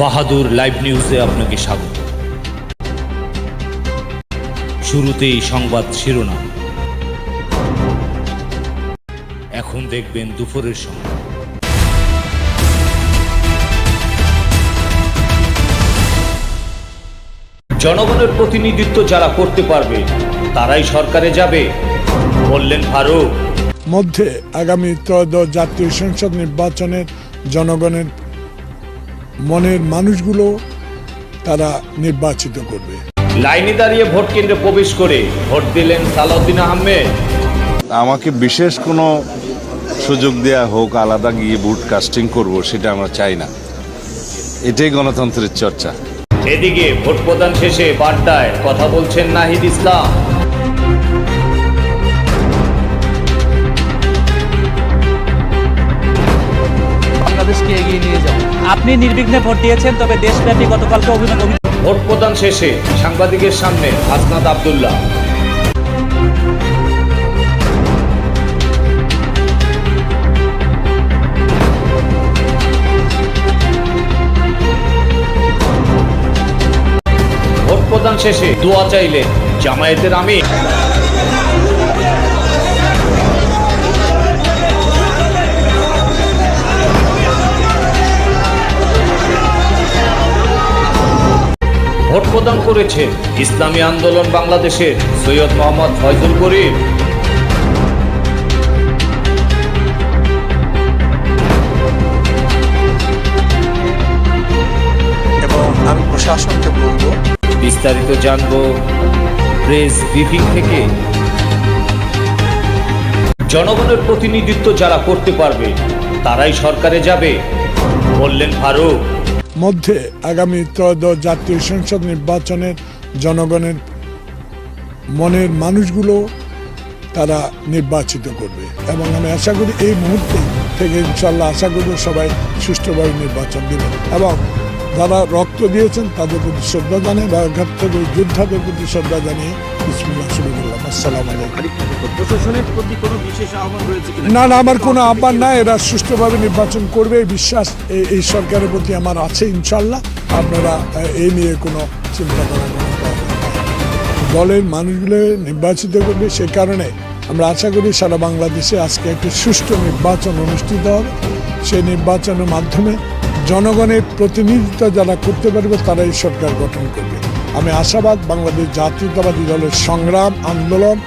বাহাদুর live নিউজে আপনাকে স্বাগত। শুরুতেই সংবাদ শিরোনাম, এখন দেখবেন দুপুরের সংবাদ। জনগণের প্রতিনিধিত্ব যারা করতে পারবে তারাই সরকারে যাবে, বললেন ফারুক। মধ্যে আগামী ত্রয়োদশ জাতীয় সংসদ নির্বাচনের জনগণের মনের মানুষগুলো তারা নির্বাচিত করবে। লাইনে দাঁড়িয়ে ভোট কেন্দ্রে প্রবেশ করে ভোট দিলেন সালাউদ্দিন আহমেদ। আমাকে বিশেষ কোনো সুযোগ দেয়া হোক, আলাদা গিয়ে ভোট কাস্টিং করব, সেটা আমরা চাই না। এটাই গণতন্ত্রের চর্চা। এদিকে ভোট প্রদান শেষে বাড্ডায় কথা বলছেন নাহিদ ইসলাম। বাংলাদেশকে এগিয়ে নিয়ে যাও। আপনি নির্বিঘ্নে ভোট দিয়েছেন, তবে দেশব্যাপী গতকালকে ভোট প্রদান শেষে সাংবাদিকের সামনে হাসনাত আব্দুল্লাহ। ভোট প্রদান শেষে দোয়া চাইলেন জামায়াতের আমির। ভোট প্রদান করেছেন ইসলামী আন্দোলন বাংলাদেশের সৈয়দ মোহাম্মদ ফয়জুল করিম। এবং আমি প্রশাসনকে বলবো, বিস্তারিত জানবো প্রেস ব্রিফিং থেকে। জনগণের প্রতিনিধিত্ব যারা করতে পারবে তারাই সরকারে যাবে, বললেন ফারুক। মধ্যে আগামী ত্রয়োদশ জাতীয় সংসদ নির্বাচনের জনগণের মনের মানুষগুলো তারা নির্বাচিত করবে এবং আমি আশা করি এই মুহূর্তে থেকে ইনশাল্লাহ আশা করি সবাই সুষ্ঠুভাবে নির্বাচন দেবে এবং যারা রক্ত দিয়েছেন তাদের প্রতি শ্রদ্ধা জানিয়ে বা যোদ্ধাদের প্রতি শ্রদ্ধা জানিয়ে বিসমিল্লাহ শুরু করলাম। আসসালামু আলাইকুম। প্রশাসনের প্রতি কোনো বিশেষ আহ্বান রয়েছে কিনা? না, আমার কোনো আহ্বান নাই। এরা সুষ্ঠুভাবে নির্বাচন করবে, এই বিশ্বাস এই সরকারের প্রতি আমার আছে ইনশাল্লাহ। আপনারা এই নিয়ে কোনো চিন্তা করার কোনো প্রয়োজন নেই। দলের মানুষগুলো নির্বাচিত করবে, সে কারণে আমরা আশা করি সারা বাংলাদেশে আজকে একটি সুষ্ঠু নির্বাচন অনুষ্ঠিত হবে। সেই নির্বাচনের মাধ্যমে জনগণের প্রতিনিধিত্ব যারা করতে পারবে তারাই সরকার গঠন করবে। আমি আশাবাদ বাংলাদেশ জাতীয়তাবাদী দলের সংগ্রাম আন্দোলন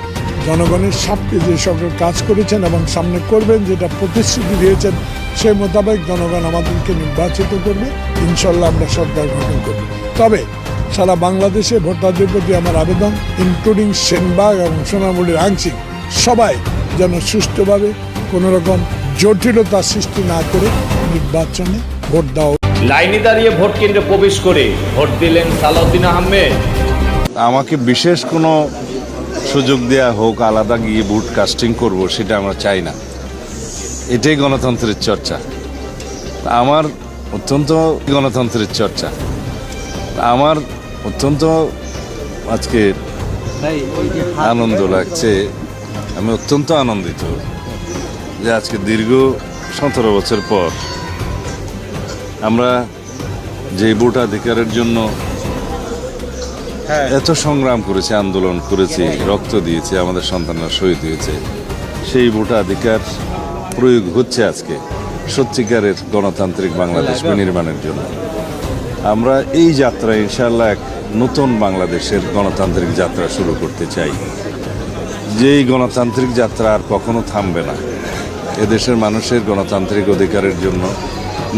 জনগণের স্বার্থে যে সকল কাজ করেছেন এবং সামনে করবেন, যেটা প্রতিশ্রুতি দিয়েছেন, সেই মোতাবেক জনগণ আমাদেরকে নির্বাচিত করবে। ইনশাল্লাহ আমরা সরকার গঠন করব। তবে সারা বাংলাদেশে ভোটারদের প্রতি আমার আবেদন, ইনক্লুডিং সেনবাগ এবং সোনামুড়ির আংশিক সবাই যেন সুষ্ঠুভাবে কোনো রকম জটিলতা সৃষ্টি না করে নির্বাচনে ভোট দাও। লাইনে দাঁড়িয়ে ভোট কেন্দ্রে প্রবেশ করে ভোট দিলেন সালাউদ্দিন আহমেদ। আমাকে বিশেষ কোনো সুযোগ দেয়া হোক, আলাদা গিয়ে ভোট কাস্টিং করব, সেটা আমরা চাই না। এটাই গণতন্ত্রের চর্চা। আমার অত্যন্ত আজকে আনন্দ লাগছে। আমি অত্যন্ত আনন্দিত যে আজকে দীর্ঘ 17 বছর পর আমরা যে ভোটাধিকারের জন্য এত সংগ্রাম করেছি, আন্দোলন করেছি, রক্ত দিয়েছি, আমাদের সন্তানরা শহীদ হয়েছে, সেই ভোটাধিকার প্রয়োগ হচ্ছে আজকে সত্যিকারের গণতান্ত্রিক বাংলাদেশ বিনির্মাণের জন্য। আমরা এই যাত্রা ইনশাআল্লাহ এক নতুন বাংলাদেশের গণতান্ত্রিক যাত্রা শুরু করতে চাই। যেই গণতান্ত্রিক যাত্রা আর কখনো থামবে না। এদেশের মানুষের গণতান্ত্রিক অধিকারের জন্য,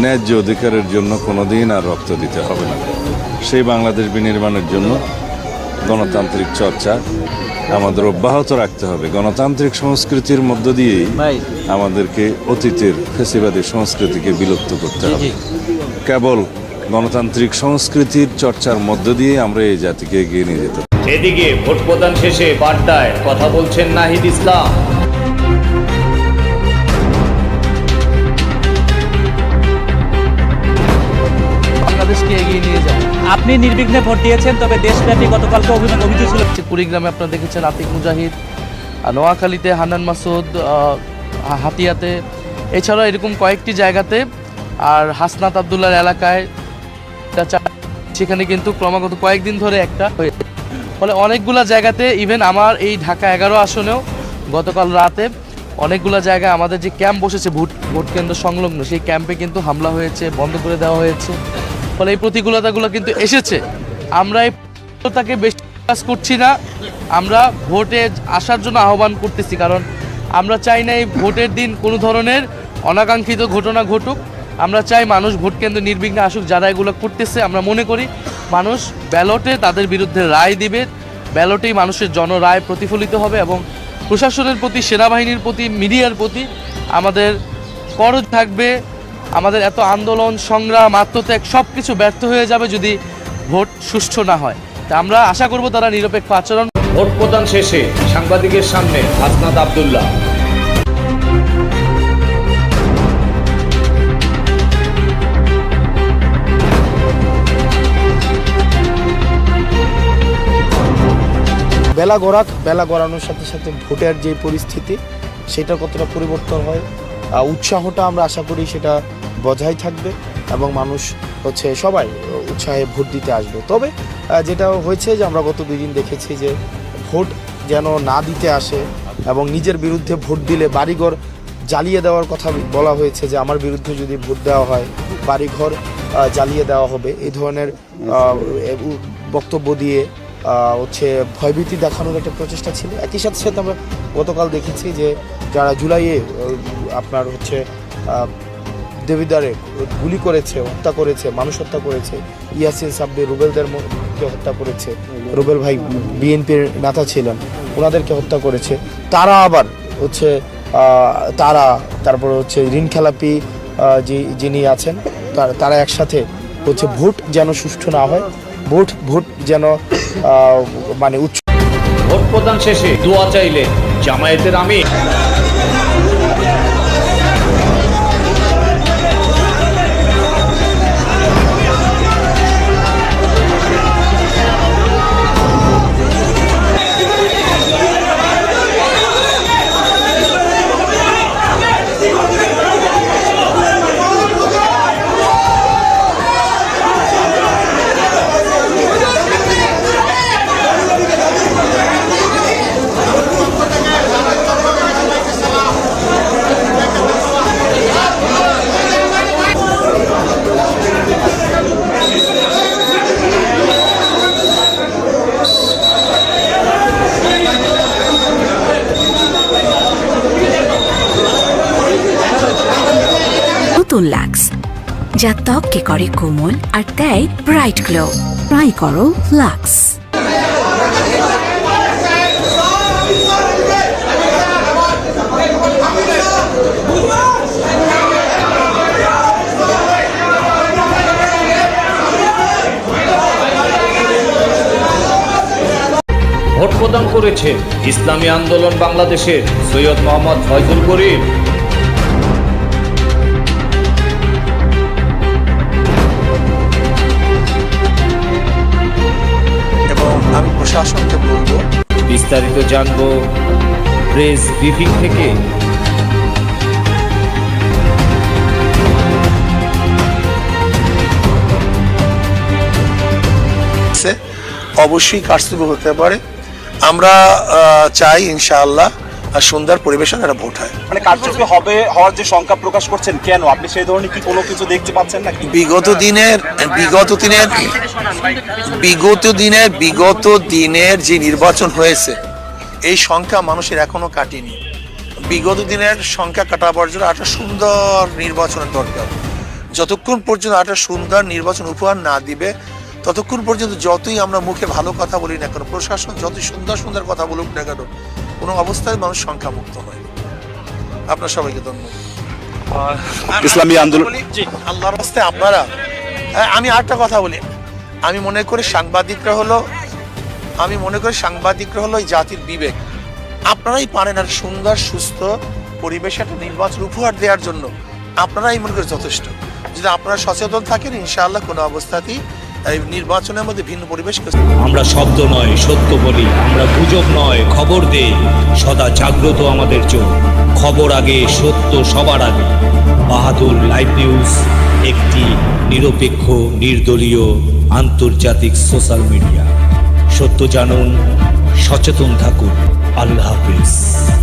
ন্যায্য অধিকারের জন্য কোনোদিন আর রক্ত দিতে হবে না। সেই বাংলাদেশ বিনির্মাণের জন্য গণতান্ত্রিক চর্চা আমাদের অব্যাহত রাখতে হবে। গণতান্ত্রিক সংস্কৃতির মধ্য দিয়েই আমাদেরকে অতীতের ফ্যাসিবাদী সংস্কৃতিকে বিলুপ্ত করতে হবে। কেবল গণতান্ত্রিক সংস্কৃতির চর্চার মধ্য দিয়ে আমরা এই জাতিকে এগিয়ে নিয়ে যেতে পারি। এদিকে ভোট প্রদান শেষে বাড্ডায় কথা বলছেন নাহিদ ইসলাম। বাংলাদেশকে এগিয়ে নিয়ে যাও। আপনি নির্বিঘ্নে ভোট দিয়েছেন, তবে দেশব্যাপী গতকালকে অভিযোগ ছিল। কুড়িগ্রামে আপনারা দেখেছেন আতিক মুজাহিদ, নোয়াখালীতে হান্নান মাসুদ, হাতিয়াতে, এছাড়াও এরকম কয়েকটি জায়গাতে আর হাসনাত আব্দুল্লাহর এলাকায় সেখানে কিন্তু ক্রমাগত কয়েকদিন ধরে একটা হয়ে, ফলে অনেকগুলা জায়গাতে ইভেন আমার এই ঢাকা 11 আসনেও গতকাল রাতে অনেকগুলো জায়গায় আমাদের যে ক্যাম্প বসেছে ভোট কেন্দ্র সংলগ্ন, সেই ক্যাম্পে কিন্তু হামলা হয়েছে, বন্ধ করে দেওয়া হয়েছে। ফলে এই প্রতিকূলতাগুলো কিন্তু এসেছে। আমরা এই প্রতিকূলতাকে বেশি কাজ করছি না, আমরা ভোটে আসার জন্য আহ্বান করতেছি, কারণ আমরা চাই না এই ভোটের দিন কোনো ধরনের অনাকাঙ্ক্ষিত ঘটনা ঘটুক। আমরা চাই মানুষ ভোট কেন্দ্র নির্বিঘ্নে আসুক। যারা এগুলো করতেছে, আমরা মনে করি মানুষ ব্যালটে তাদের বিরুদ্ধে রায় দিবে, ব্যালটেই মানুষের জনরায় প্রতিফলিত হবে এবং প্রশাসনের প্রতি, সেনাবাহিনীর প্রতি, মিডিয়ার প্রতি আমাদের করজ থাকবে। আমাদের এত আন্দোলন, সংগ্রাম, আত্মত্যাগ সব কিছু ব্যর্থ হয়ে যাবে যদি ভোট সুষ্ঠু না হয়। তা আমরা আশা করব তারা নিরপেক্ষ আচরণ। ভোট প্রদান শেষে সাংবাদিকের সামনে হাসনাত আব্দুল্লাহ। বেলা গড়ানোর সাথে সাথে ভোটের যে পরিস্থিতি সেটা কতটা পরিবর্তন হয়, উৎসাহটা আমরা আশা করি সেটা বজায় থাকবে এবং মানুষ সবাই উৎসাহে ভোট দিতে আসবে। তবে যেটা হয়েছে যে আমরা গত 2 দিন দেখেছি যে ভোট যেন না দিতে আসে এবং নিজের বিরুদ্ধে ভোট দিলে বাড়িঘর জ্বালিয়ে দেওয়ার কথা বলা হয়েছে, যে আমার বিরুদ্ধে যদি ভোট দেওয়া হয় বাড়িঘর জ্বালিয়ে দেওয়া হবে, এই ধরনের বক্তব্য দিয়ে ভয়ভীতি দেখানোর একটা প্রচেষ্টা ছিল। একই সাথে সাথে আমরা গতকাল দেখেছি যে যারা জুলাইয়ে আপনার দেবিদারে গুলি করেছে, হত্যা করেছে, মানুষ হত্যা করেছে, ইয়াসিন সাব্বির, রুবেলদেরকে হত্যা করেছে, রুবেল ভাই বিএনপির নেতা ছিলেন, ওনাদেরকে হত্যা করেছে, তারা আবার তারপর ঋণ খেলাপি যিনি আছেন তারা একসাথে ভোট যেন সুষ্ঠু না হয়, ভোট যেন ভোট প্রদান শেষে দোয়া চাইলেন জামায়াতের আমির। নতুন লাক্স, যা ত্বককে করে কোমল আর দেয় ব্রাইট গ্লো। ট্রাই করো লাক্স। ভোট প্রদান করেছে ইসলামী আন্দোলন বাংলাদেশের সৈয়দ মোহাম্মদ ফয়জুল করিম। এবং আমি প্রশাসনকে বলবো, বিস্তারিত জানবো প্রেস ব্রিফিং থেকে। অবশ্যই কারচুপি হতে পারে, আমরা চাই ইনশাআল্লাহ সুন্দর পরিবেশন একটা ভোট হয়। মানে কারচুপি হওয়ার যে শঙ্কা প্রকাশ করছেন, কেন আপনি সেই ধরনের কি কোনো কিছু দেখতে পাচ্ছেন নাকি? বিগত দিনের যে নির্বাচন হয়েছে এই সংখ্যা মানুষের এখনো কাটেনি। বিগত দিনের সংখ্যা কাটাবার জন্য একটা সুন্দর নির্বাচনের দরকার। যতক্ষণ পর্যন্ত একটা সুন্দর নির্বাচন উপহার না দিবে ততক্ষণ পর্যন্ত যতই আমরা মুখে ভালো কথা বলি না কেন, প্রশাসন যতই সুন্দর সুন্দর কথা বলুক না কেন, কোনো অবস্থায় মানুষ সংখ্যা মুক্ত হয়। আপনার সবাইকে ধন্যবাদ। ইসলামী আন্দোলন আল্লাহর রাস্তায় আপনারা, আমি আরেকটা কথা বলি, আমি মনে করি সাংবাদিকরা হলো এই জাতির বিবেক। আপনারাই পারেন আর সুন্দর সুস্থ পরিবেশে একটা নির্বাচন উপহার দেওয়ার জন্য, আপনারাই মনে করি যথেষ্ট। যদি আপনারা সচেতন থাকেন ইনশাআল্লাহ কোনো অবস্থাতেই এই নির্বাচনের মধ্যে ভিন্ন পরিবেশ। আমরা শব্দ নয় সত্য বলি, আমরা গুজব নয় খবর দেই, সদা জাগ্রত আমাদের চোখ। খবর আগে, সত্য সবার আগে। বাহাদুর লাইভ নিউজ। একটি নিরপেক্ষ, নির্দলীয়, আন্তর্জাতিক সোশ্যাল মিডিয়া। সত্য জানুন, সচেতন থাকুন। আল্লাহ হাফিজ।